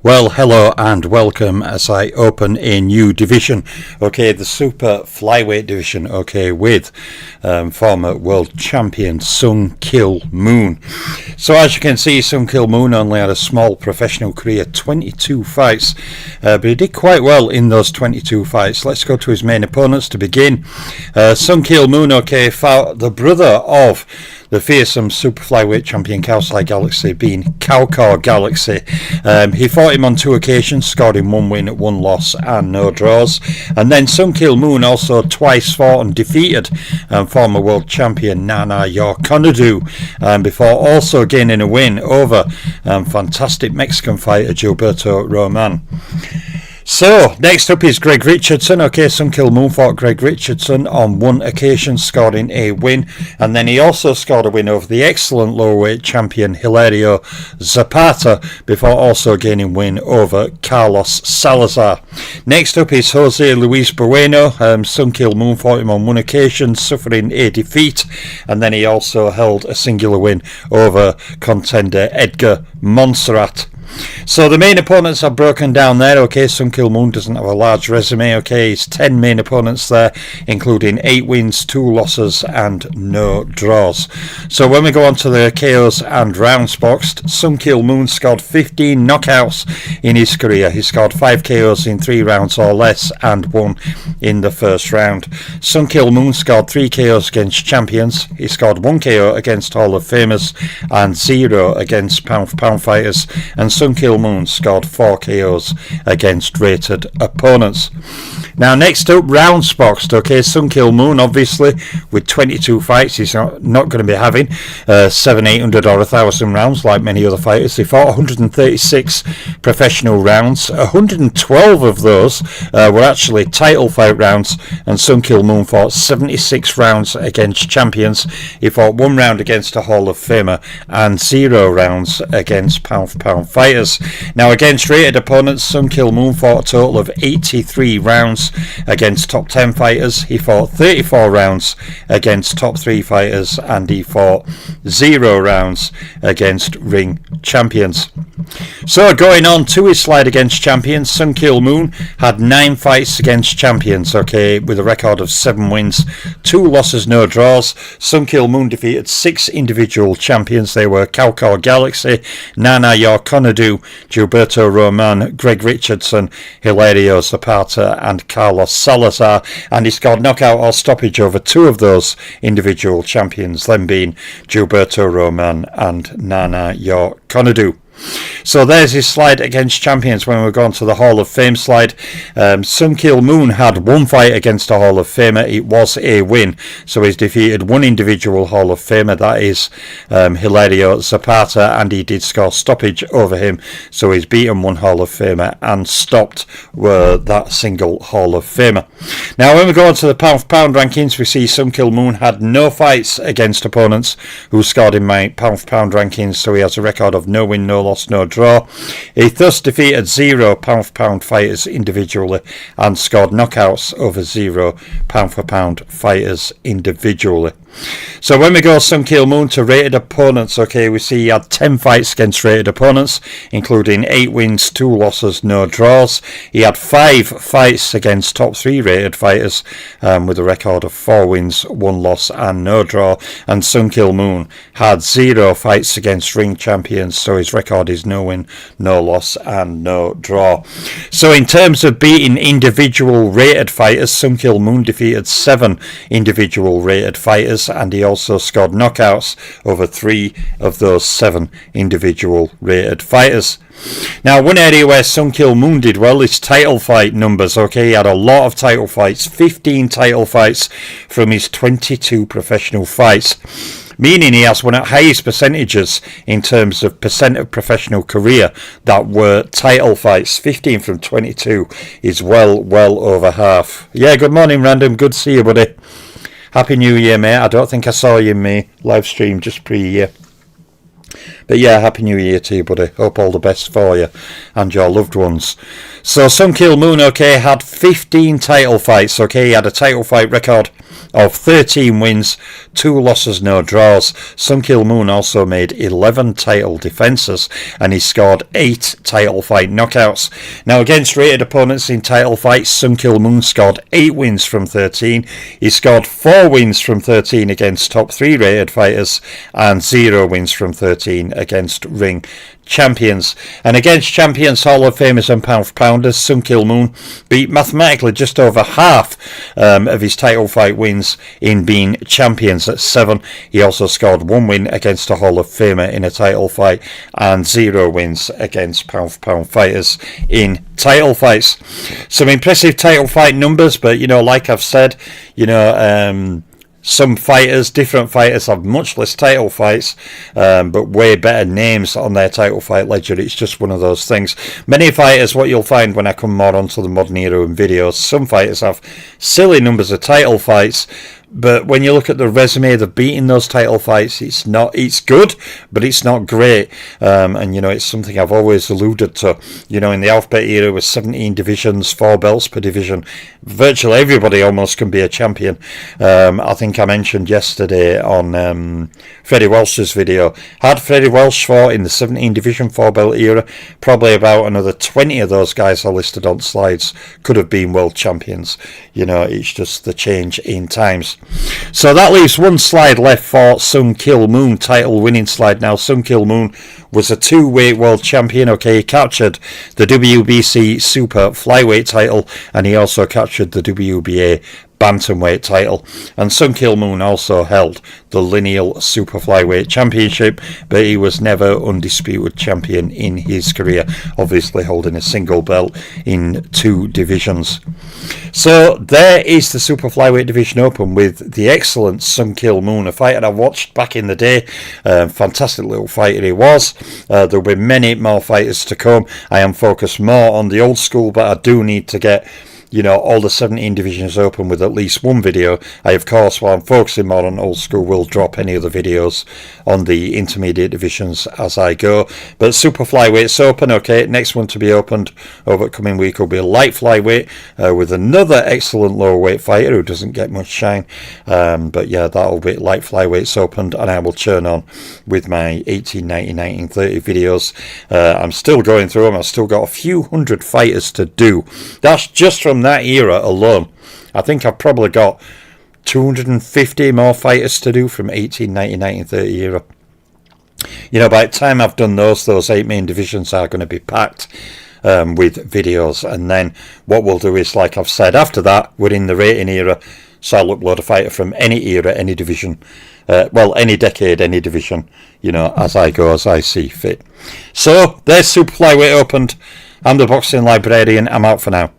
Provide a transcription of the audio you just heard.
Well, hello and welcome as I open a new division, okay, the super flyweight division, okay, with former world champion Sung Kil Moon. So as you can see, Sung Kil Moon only had a small professional career, 22 fights, but he did quite well in those 22 fights. Let's go to his main opponents to begin. Sung Kil Moon, okay, fought the brother of the fearsome super flyweight champion Kaosai Galaxy, being Kaokor Galaxy. He fought him on 2 occasions, scored him 1 win, 1 loss and no draws. And then Sung Kil Moon also twice fought and defeated former world champion Nana Yorkonadu, before also gaining a win over fantastic Mexican fighter Gilberto Roman. So, next up is Greg Richardson. Okay, Sung Kil Moon fought Greg Richardson on 1 occasion, scoring a win. And then he also scored a win over the excellent lowerweight champion Hilario Zapata, before also gaining win over Carlos Salazar. Next up is Jose Luis Bueno. Sung Kil Moon fought him on 1 occasion, suffering a defeat. And then he also held a singular win over contender Edgar Montserrat. So the main opponents are broken down there. Okay, Sung Kil Moon doesn't have a large resume. Okay, he's 10 main opponents there, including 8 wins, 2 losses and no draws. So when we go on to the KOs and rounds boxed, Sung Kil Moon scored 15 knockouts in his career. He scored 5 KOs in 3 rounds or less and 1 in the first round. Sung Kil Moon scored 3 KOs against champions. He scored 1 KO against Hall of Famers and 0 against pound-for-pound fighters. And Sung Kil Moon scored 4 KOs against rated opponents. Now next up, rounds boxed. Okay, Sung Kil Moon, obviously with 22 fights, he's not going to be having 700, 800 or 1,000 rounds like many other fighters. He fought 136 professional rounds. 112 of those were actually title fight rounds, and Sung Kil Moon fought 76 rounds against champions. He fought 1 round against a Hall of Famer and 0 rounds against pound-for-pound fighters. Now against rated opponents, Sung Kil Moon fought a total of 83 rounds against top 10 fighters. He fought 34 rounds against top 3 fighters, and he fought 0 rounds against ring champions. So going on to his slide against champions, Sung Kil Moon had 9 fights against champions, okay, with a record of 7 wins, 2 losses, no draws. Sung Kil Moon defeated 6 individual champions. They were Kaokor Galaxy, Nana Yorkonadu, Gilberto Roman, Greg Richardson, Hilario Zapata and Carlos Salazar, and he scored knockout or stoppage over 2 of those individual champions, them being Gilberto Roman and Nana Yorkonadu. So there's his slide against champions. When we go on to the Hall of Fame slide, Sung Kil Moon had 1 fight against a Hall of Famer. It was a win, so he's defeated 1 individual Hall of Famer, that is Hilario Zapata, and he did score stoppage over him, so he's beaten 1 Hall of Famer and stopped that single Hall of Famer. Now when we go on to the pound-for-pound rankings, we see Sung Kil Moon had no fights against opponents who scored in my pound-for-pound rankings, so he has a record of no win, no loss, no draw. He thus defeated 0 pound-for-pound fighters individually and scored knockouts over 0 pound-for-pound fighters individually. So when we go Sung Kil Moon to rated opponents, okay, we see he had 10 fights against rated opponents, including 8 wins, 2 losses, no draws. He had 5 fights against top 3 rated fighters, with a record of 4 wins, 1 loss and no draw. And Sung Kil Moon had 0 fights against ring champions, so his record is no win, no loss and no draw. So in terms of beating individual rated fighters, Sung Kil Moon defeated 7 individual rated fighters, and he also scored knockouts over 3 of those 7 individual rated fighters. Now one area where Sung Kil Moon did well is title fight numbers. Okay, he had a lot of title fights, 15 title fights from his 22 professional fights, meaning he has one of the highest percentages in terms of percent of professional career that were title fights. 15 from 22 is well over half. Yeah, good morning Random, good to see you buddy. Happy New Year mate. I don't think I saw you in my live stream just pre-year. But yeah, Happy New Year to you, buddy. Hope all the best for you and your loved ones. So Sung Kil Moon, okay, had 15 title fights, okay. He had a title fight record of 13 wins, 2 losses, no draws. Sung Kil Moon also made 11 title defences, and he scored 8 title fight knockouts. Now, against rated opponents in title fights, Sung Kil Moon scored 8 wins from 13. He scored 4 wins from 13 against top 3 rated fighters, and 0 wins from 13 against ring champions. And against champions, Hall of Famers and pound for pounders, Sung Kil Moon beat mathematically just over half of his title fight wins in being champions at 7. He also scored 1 win against a Hall of Famer in a title fight and 0 wins against pound for pound fighters in title fights. Some impressive title fight numbers, but like I've said, some fighters, different fighters, have much less title fights, but way better names on their title fight ledger. It's just one of those things. Many fighters, what you'll find when I come more onto the modern era and videos, some fighters have silly numbers of title fights, but when you look at the resume of beating those title fights, it's good, but it's not great. And it's something I've always alluded to. In the alphabet era with 17 divisions, 4 belts per division, virtually everybody almost can be a champion. I think I mentioned yesterday on Freddie Welsh's video, had Freddie Welsh fought in the 17 division 4 belt era, probably about another 20 of those guys are listed on slides could have been world champions. It's just the change in times. So that leaves one slide left for Sung Kil Moon, title winning slide. Now, Sung Kil Moon was a 2-weight world champion. Okay, he captured the WBC super flyweight title, and he also captured the WBA bantamweight title. And Sung Kil Moon also held the lineal super flyweight championship, but he was never undisputed champion in his career, obviously holding a single belt in 2 divisions. So there is the super flyweight division open with the excellent Sung Kil Moon, a fighter I watched back in the day. Fantastic little fighter he was. There will be many more fighters to come. I am focused more on the old school, but I do need to get all the 17 divisions open with at least one video. I, of course, while I'm focusing more on old school, will drop any other videos on the intermediate divisions as I go. But super flyweight's open. Okay, next one to be opened over the coming week will be light flyweight with another excellent lower weight fighter who doesn't get much shine. But yeah, that'll be light flyweight's opened, and I will churn on with my 1890, 1930 videos. I'm still going through them. I've still got a few hundred fighters to do. That's just from that era alone. I think I've probably got 250 more fighters to do from 1890, 1930 era. By the time I've done those 8 main divisions are going to be packed with videos. And then what we'll do is, like I've said, after that, we're in the rating era. So I'll upload a fighter from any era, any division, any decade, any division, as I go, as I see fit. So there's Super Flyweight opened. I'm the Boxing Librarian. I'm out for now.